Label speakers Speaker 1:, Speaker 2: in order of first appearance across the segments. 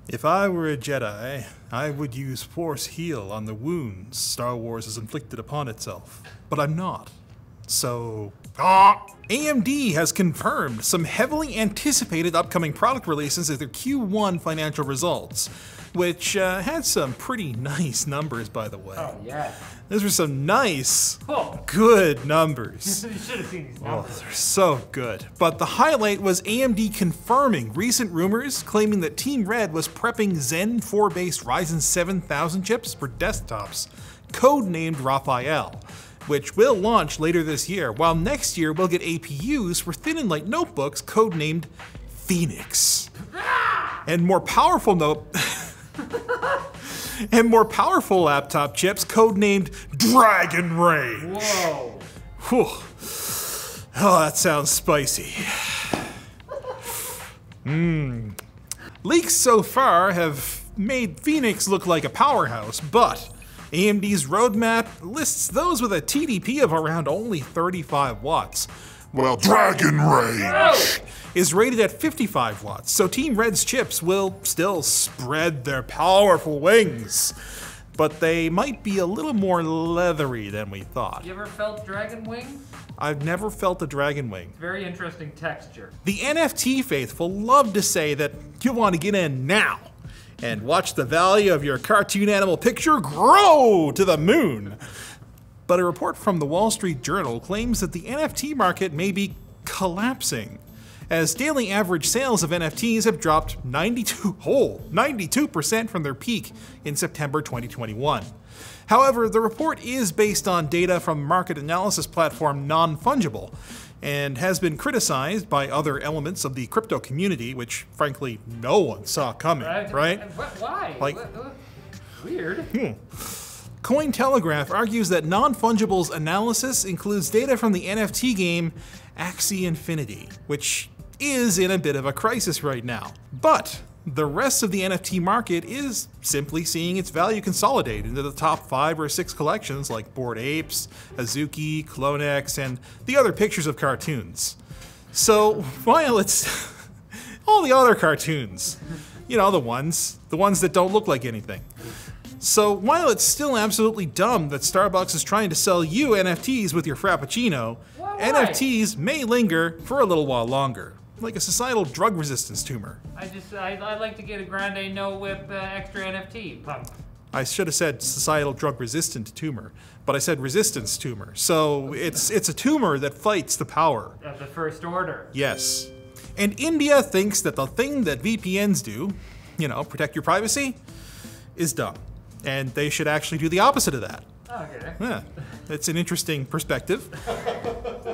Speaker 1: If I were a Jedi, I would use Force Heal on the wounds Star Wars has inflicted upon itself. But I'm not. So... AMD has confirmed some heavily anticipated upcoming product releases of their Q1 financial results, which had some pretty nice numbers, by the way.
Speaker 2: Oh, yeah.
Speaker 1: Those were some nice, good numbers.
Speaker 2: You should have seen these numbers.
Speaker 1: Oh, they're so good. But the highlight was AMD confirming recent rumors claiming that Team Red was prepping Zen 4-based Ryzen 7000 chips for desktops, codenamed Raphael, which will launch later this year, while next year we'll get APUs for thin and light notebooks codenamed Phoenix. And more powerful laptop chips codenamed Dragon Range.
Speaker 2: Whoa.
Speaker 1: Whew. Oh, that sounds spicy. Leaks so far have made Phoenix look like a powerhouse, but AMD's roadmap lists those with a TDP of around only 35 watts, while Dragon Range is rated at 55 watts, so Team Red's chips will still spread their powerful wings. But they might be a little more leathery than we thought.
Speaker 2: You ever felt dragon wing?
Speaker 1: I've never felt a dragon wing.
Speaker 2: Very interesting texture.
Speaker 1: The NFT faithful love to say that you want to get in now and watch the value of your cartoon animal picture grow to the moon. But a report from the Wall Street Journal claims that the NFT market may be collapsing, as daily average sales of NFTs have dropped 92% from their peak in September 2021. However, the report is based on data from market analysis platform Non-Fungible, and has been criticized by other elements of the crypto community, which frankly no one saw coming, right?
Speaker 2: Why?
Speaker 1: Like,
Speaker 2: weird.
Speaker 1: Cointelegraph argues that Non-Fungible's analysis includes data from the NFT game Axie Infinity, which is in a bit of a crisis right now. But the rest of the NFT market is simply seeing its value consolidate into the top 5 or 6 collections like Bored Apes, Azuki, Clonex, and the other pictures of cartoons. So while it's all the other cartoons, you know, the ones that don't look like anything. So while it's still absolutely dumb that Starbucks is trying to sell you NFTs with your Frappuccino, NFTs may linger for a little while longer, like a societal drug resistance tumor.
Speaker 2: I'd like to get a Grande No Whip extra NFT pump.
Speaker 1: I should have said societal drug resistant tumor, but I said resistance tumor. So it's a tumor that fights the power
Speaker 2: Of the First Order.
Speaker 1: Yes. And India thinks that the thing that VPNs do, you know, protect your privacy, is dumb. And they should actually do the opposite of that.
Speaker 2: Okay.
Speaker 1: Yeah, it's an interesting perspective.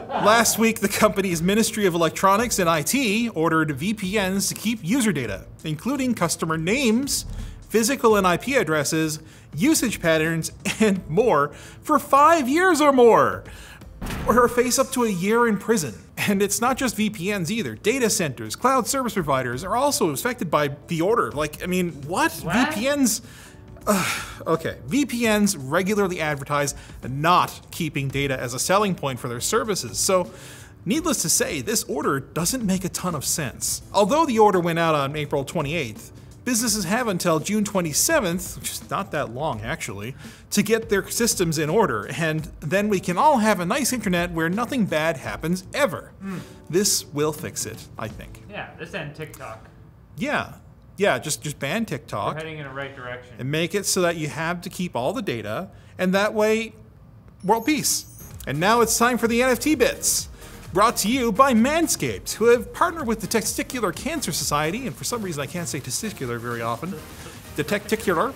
Speaker 1: Last week, the company's Ministry of Electronics and IT ordered VPNs to keep user data, including customer names, physical and IP addresses, usage patterns, and more for 5 years or more, or face up to a year in prison. And it's not just VPNs either. Data centers, cloud service providers are also affected by the order. Like, I mean, what? VPNs... okay, VPNs regularly advertise not keeping data as a selling point for their services, so needless to say, this order doesn't make a ton of sense. Although the order went out on April 28th, businesses have until June 27th, which is not that long actually, to get their systems in order, and then we can all have a nice internet where nothing bad happens ever. This will fix it, I think.
Speaker 2: Yeah, this and TikTok.
Speaker 1: Yeah, just ban TikTok.
Speaker 2: We're heading in the right direction.
Speaker 1: And make it so that you have to keep all the data, and that way, world peace. And now it's time for the NFT bits. Brought to you by MANSCAPED, who have partnered with the Testicular Cancer Society, and for some reason I can't say testicular very often, the Testicular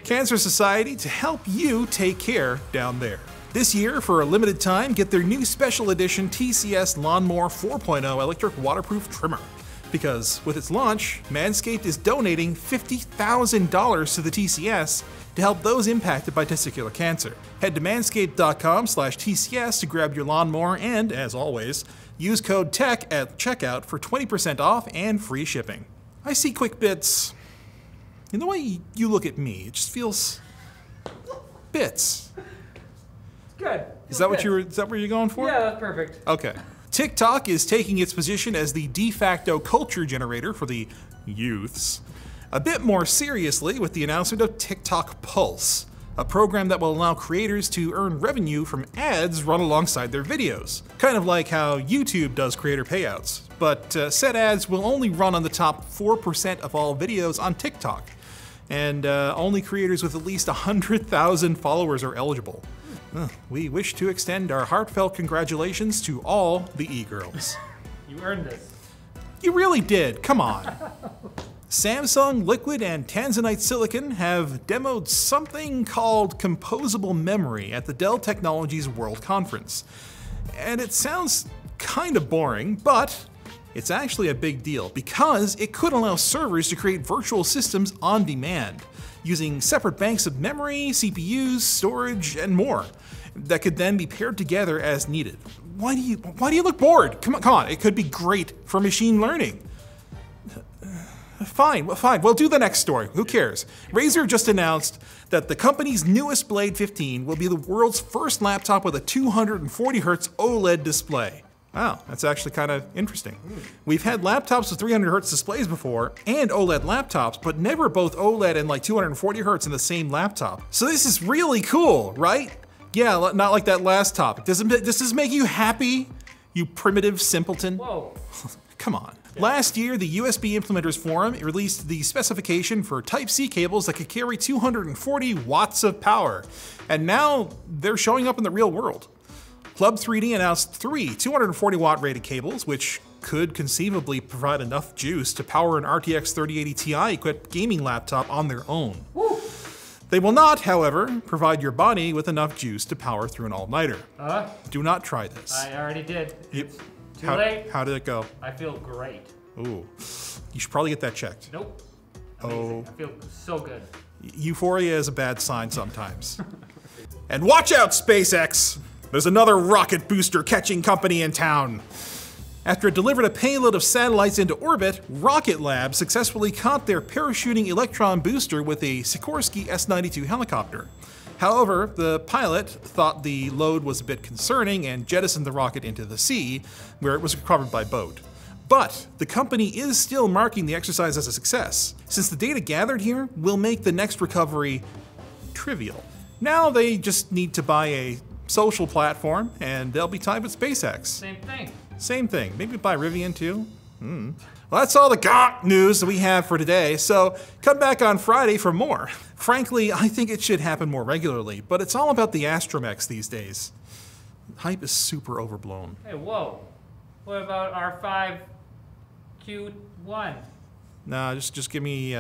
Speaker 1: Cancer Society, to help you take care down there. This year, for a limited time, get their new special edition TCS Lawnmower 4.0 electric waterproof trimmer. Because with its launch, Manscaped is donating $50,000 to the TCS to help those impacted by testicular cancer. Head to manscaped.com/TCS to grab your lawnmower and, as always, use code TECH at checkout for 20% off and free shipping. I see quick bits. In the way you look at me, it just feels... bits.
Speaker 2: Good.
Speaker 1: Is that what you were? Is that what you're going for?
Speaker 2: Yeah, that's perfect.
Speaker 1: Okay. TikTok is taking its position as the de facto culture generator for the youths, A bit more seriously with the announcement of TikTok Pulse, a program that will allow creators to earn revenue from ads run alongside their videos. Kind of like how YouTube does creator payouts. But said ads will only run on the top 4% of all videos on TikTok. And only creators with at least 100,000 followers are eligible. We wish to extend our heartfelt congratulations to all the e-girls.
Speaker 2: You earned this.
Speaker 1: You really did, come on. Samsung Liquid and Tanzanite Silicon have demoed something called Composable Memory at the Dell Technologies World Conference. And it sounds kind of boring, but it's actually a big deal because it could allow servers to create virtual systems on demand, using separate banks of memory, CPUs, storage, and more that could then be paired together as needed. Why do you look bored? Come on, it could be great for machine learning. Fine, we'll do the next story. Who cares? Razer just announced that the company's newest Blade 15 will be the world's first laptop with a 240Hz OLED display. Wow, that's actually kind of interesting. We've had laptops with 300Hz displays before, and OLED laptops, but never both OLED and like 240Hz in the same laptop. So this is really cool, right? Yeah, not like that last topic. Does this make you happy, you primitive simpleton?
Speaker 2: Whoa.
Speaker 1: Come on. Last year, the USB Implementers Forum released the specification for Type-C cables that could carry 240 watts of power. And now they're showing up in the real world. Club 3D announced 3 240-watt rated cables, which could conceivably provide enough juice to power an RTX 3080 Ti equipped gaming laptop on their own.
Speaker 2: Woo.
Speaker 1: They will not, however, provide your body with enough juice to power through an all-nighter. Do not try this.
Speaker 2: I already did. Too late.
Speaker 1: How did it go?
Speaker 2: I feel great.
Speaker 1: Ooh, you should probably get that checked.
Speaker 2: Nope. Amazing. I feel so good.
Speaker 1: Euphoria is a bad sign sometimes. And watch out, SpaceX! There's another rocket booster catching company in town. After it delivered a payload of satellites into orbit, Rocket Lab successfully caught their parachuting Electron booster with a Sikorsky S-92 helicopter. However, the pilot thought the load was a bit concerning and jettisoned the rocket into the sea, where it was recovered by boat. But the company is still marking the exercise as a success, since the data gathered here will make the next recovery trivial. Now they just need to buy a social platform and they'll be tied with SpaceX.
Speaker 2: Same thing.
Speaker 1: Same thing. Maybe buy Rivian too? Well, that's all the GOT news that we have for today, so come back on Friday for more. Frankly, I think it should happen more regularly, but it's all about the Astromex these days. Hype is super overblown.
Speaker 2: Hey, whoa. What about our 5Q1?
Speaker 1: Nah, just give me,